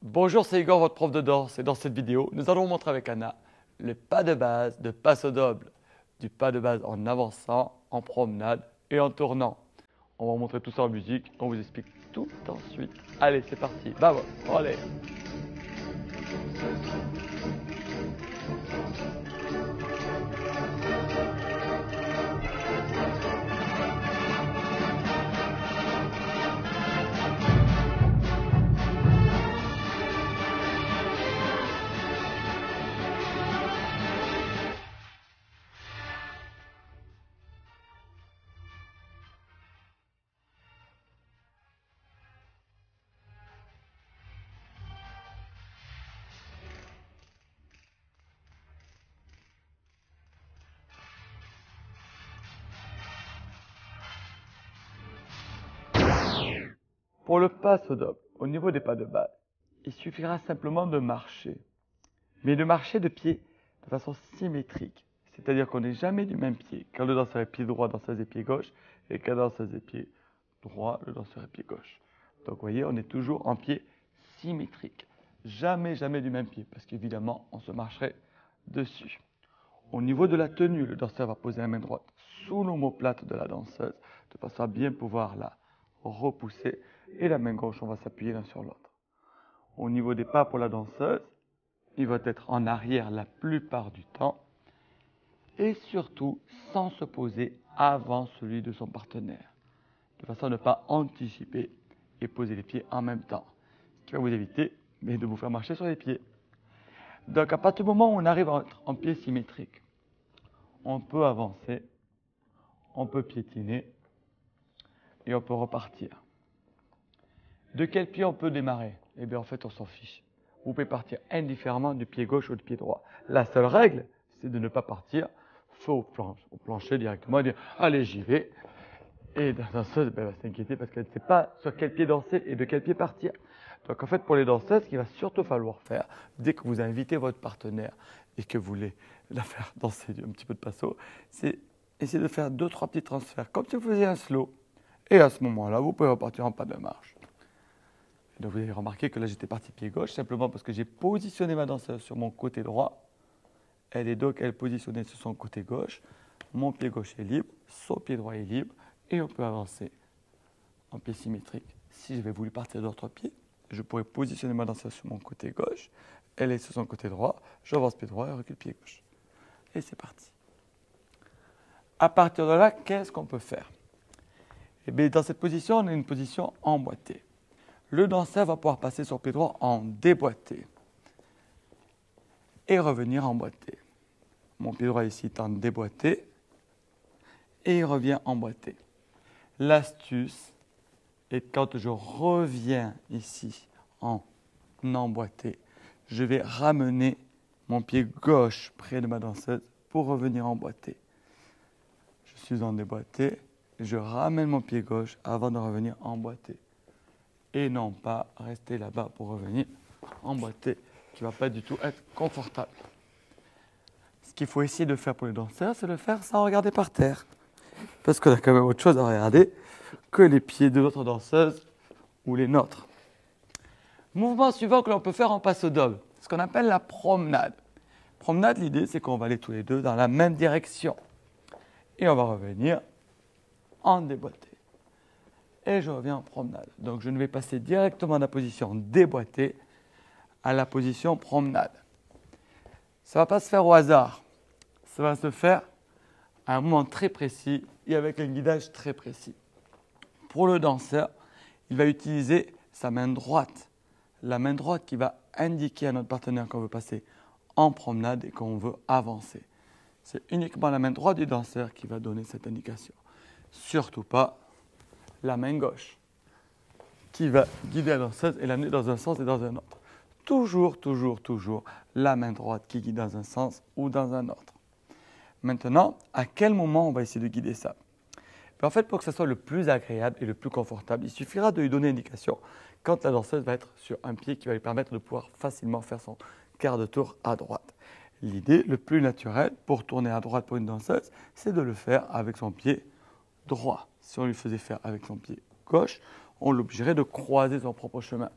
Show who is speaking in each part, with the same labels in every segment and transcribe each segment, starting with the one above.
Speaker 1: Bonjour, c'est Igor, votre prof de danse, et dans cette vidéo, nous allons vous montrer avec Anna le pas de base de passe au double, du pas de base en avançant, en promenade et en tournant. On va vous montrer tout ça en musique, on vous explique tout ensuite. Allez, c'est parti, bravo, allez. Pour le passe au double, au niveau des pas de base, il suffira simplement de marcher, mais de marcher de pied de façon symétrique. C'est-à-dire qu'on n'est jamais du même pied. Quand le danseur est pied droit, le danseur est pied gauche, et quand le danseur est pied droit, le danseur est pied gauche. Donc vous voyez, on est toujours en pied symétrique. Jamais, jamais du même pied, parce qu'évidemment, on se marcherait dessus. Au niveau de la tenue, le danseur va poser la main droite sous l'omoplate de la danseuse, de façon à bien pouvoir la repousser, et la main gauche, on va s'appuyer l'un sur l'autre. Au niveau des pas pour la danseuse, il va être en arrière la plupart du temps, et surtout sans se poser avant celui de son partenaire, de façon à ne pas anticiper et poser les pieds en même temps, ce qui va vous éviter de vous faire marcher sur les pieds. Donc à partir du moment où on arrive à être en pied symétrique, on peut avancer, on peut piétiner et on peut repartir. De quel pied on peut démarrer? Eh bien en fait on s'en fiche. Vous pouvez partir indifféremment du pied gauche ou du pied droit. La seule règle, c'est de ne pas partir feu au plancher directement et dire « allez, j'y vais ». Et la danseuse va s'inquiéter parce qu'elle ne sait pas sur quel pied danser et de quel pied partir. Donc en fait, pour les danseuses, ce qu'il va surtout falloir faire, dès que vous invitez votre partenaire et que vous voulez la faire danser un petit peu de passo, c'est essayer de faire 2-3 petits transferts, comme si vous faisiez un slow. Et à ce moment-là, vous pouvez repartir en pas de marche. Et donc vous avez remarqué que là, j'étais parti pied gauche, simplement parce que j'ai positionné ma danseuse sur mon côté droit. Elle est donc, elle, positionnée sur son côté gauche. Mon pied gauche est libre, son pied droit est libre. Et on peut avancer en pied symétrique. Si j'avais voulu partir de l'autre pied, je pourrais positionner ma danseuse sur mon côté gauche. Elle est sur son côté droit. J'avance pied droit et recule pied gauche. Et c'est parti. À partir de là, qu'est-ce qu'on peut faire? Eh bien, dans cette position, on a une position emboîtée. Le danseur va pouvoir passer son pied droit en déboîté et revenir emboîté. Mon pied droit ici est en déboîté et il revient emboîté. L'astuce est quand je reviens ici en emboîté, je vais ramener mon pied gauche près de ma danseuse pour revenir emboîté. Je suis en déboîté, je ramène mon pied gauche avant de revenir emboîté. Et non pas rester là-bas pour revenir emboîté, qui ne va pas du tout être confortable. Ce qu'il faut essayer de faire pour les danseurs, c'est de le faire sans regarder par terre. Parce qu'on a quand même autre chose à regarder que les pieds de l'autre danseuse ou les nôtres. Mouvement suivant que l'on peut faire en passe au double, ce qu'on appelle la promenade. Promenade, l'idée, c'est qu'on va aller tous les deux dans la même direction. Et on va revenir en déboîté. Et je reviens en promenade. Donc je ne vais passer directement de la position déboîtée à la position promenade. Ça ne va pas se faire au hasard. Ça va se faire à un moment très précis et avec un guidage très précis. Pour le danseur, il va utiliser sa main droite. La main droite qui va indiquer à notre partenaire qu'on veut passer en promenade et qu'on veut avancer. C'est uniquement la main droite du danseur qui va donner cette indication. Surtout pas la main gauche qui va guider la danseuse et l'amener dans un sens et dans un autre. Toujours, toujours, toujours la main droite qui guide dans un sens ou dans un autre. Maintenant, à quel moment on va essayer de guider ça? En fait, pour que ça soit le plus agréable et le plus confortable, il suffira de lui donner l'indication quand la danseuse va être sur un pied qui va lui permettre de pouvoir facilement faire son quart de tour à droite. L'idée, le plus naturel pour tourner à droite pour une danseuse, c'est de le faire avec son pied droit. Si on lui faisait faire avec son pied gauche, on l'obligerait de croiser son propre chemin.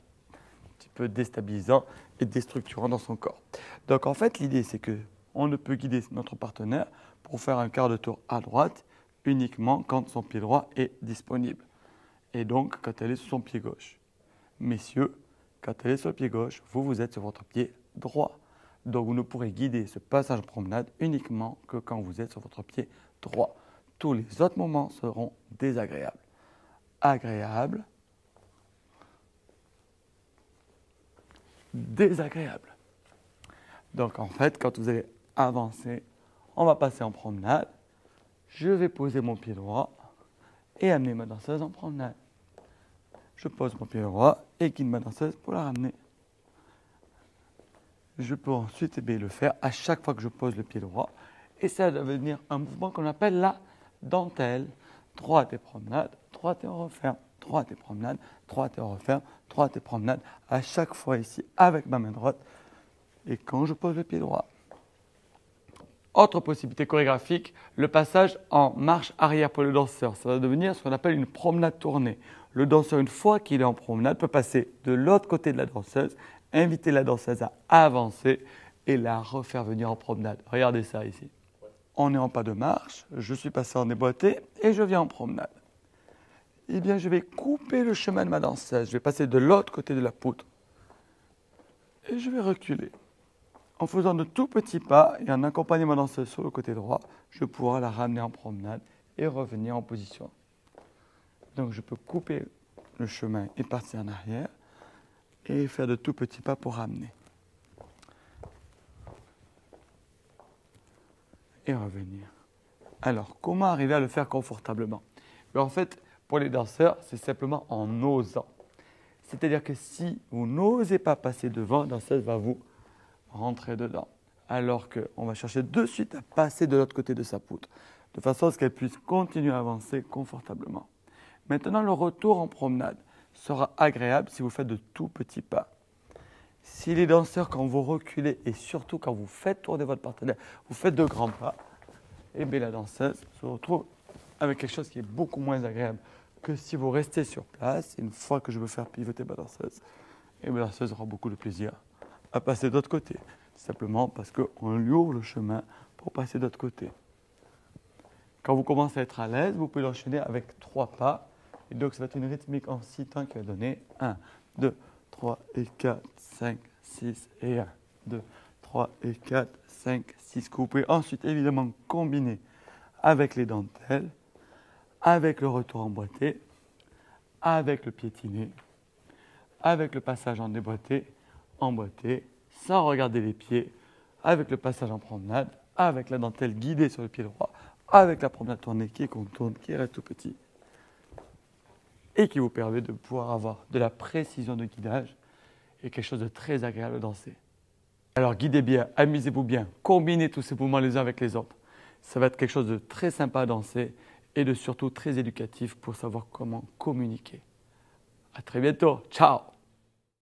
Speaker 1: petit peu déstabilisant et déstructurant dans son corps. Donc en fait, l'idée c'est que on ne peut guider notre partenaire pour faire un quart de tour à droite uniquement quand son pied droit est disponible. Et donc quand elle est sur son pied gauche. Messieurs, quand elle est sur le pied gauche, vous êtes sur votre pied droit. Donc vous ne pourrez guider ce passage en promenade uniquement que quand vous êtes sur votre pied droit. Tous les autres moments seront désagréables. Agréable, désagréable. Donc en fait, quand vous allez avancer, on va passer en promenade. Je vais poser mon pied droit et amener ma danseuse en promenade. Je pose mon pied droit et guide ma danseuse pour la ramener. Je peux ensuite le faire à chaque fois que je pose le pied droit. Et ça va devenir un mouvement qu'on appelle la dentelle. Droite et promenade, droite et on referme, droite et promenade, droite et on referme, droite et promenade. À chaque fois ici avec ma main droite. Et quand je pose le pied droit. Autre possibilité chorégraphique, le passage en marche arrière pour le danseur. Ça va devenir ce qu'on appelle une promenade tournée. Le danseur, une fois qu'il est en promenade, peut passer de l'autre côté de la danseuse, inviter la danseuse à avancer et la refaire venir en promenade. Regardez ça ici. On est en pas de marche, je suis passé en déboîté et je viens en promenade. Eh bien, je vais couper le chemin de ma danseuse. Je vais passer de l'autre côté de la poutre et je vais reculer. En faisant de tout petits pas et en accompagnant ma danseuse sur le côté droit, je pourrai la ramener en promenade et revenir en position. Donc je peux couper le chemin et partir en arrière et faire de tout petits pas pour ramener. Et revenir. Alors, comment arriver à le faire confortablement? En fait, pour les danseurs, c'est simplement en osant. C'est-à-dire que si vous n'osez pas passer devant, la danseuse va vous rentrer dedans. Alors qu'on va chercher de suite à passer de l'autre côté de sa poutre, de façon à ce qu'elle puisse continuer à avancer confortablement. Maintenant, le retour en promenade sera agréable si vous faites de tout petits pas. Si les danseurs, quand vous reculez et surtout quand vous faites tourner votre partenaire, vous faites de grands pas, et bien la danseuse se retrouve avec quelque chose qui est beaucoup moins agréable que si vous restez sur place. Une fois que je veux faire pivoter ma danseuse, et bien la danseuse aura beaucoup de plaisir à passer de l'autre côté, simplement parce qu'on lui ouvre le chemin pour passer de l'autre côté. Quand vous commencez à être à l'aise, vous pouvez l'enchaîner avec 3 pas. Et donc, ça va être une rythmique en 6 temps qui va donner 1, 2, 3 et 4, 5, 6 et 1, 2, 3 et 4, 5, 6. Que vous pouvez ensuite évidemment combiner avec les dentelles, avec le retour emboîté, avec le piétiné, avec le passage en déboîté, emboîté, sans regarder les pieds, avec le passage en promenade, avec la dentelle guidée sur le pied droit, avec la promenade tournée qui contourne, qui reste tout petit, et qui vous permet de pouvoir avoir de la précision de guidage et quelque chose de très agréable à danser. Alors guidez bien, amusez-vous bien, combinez tous ces mouvements les uns avec les autres. Ça va être quelque chose de très sympa à danser et de surtout très éducatif pour savoir comment communiquer. À très bientôt, ciao!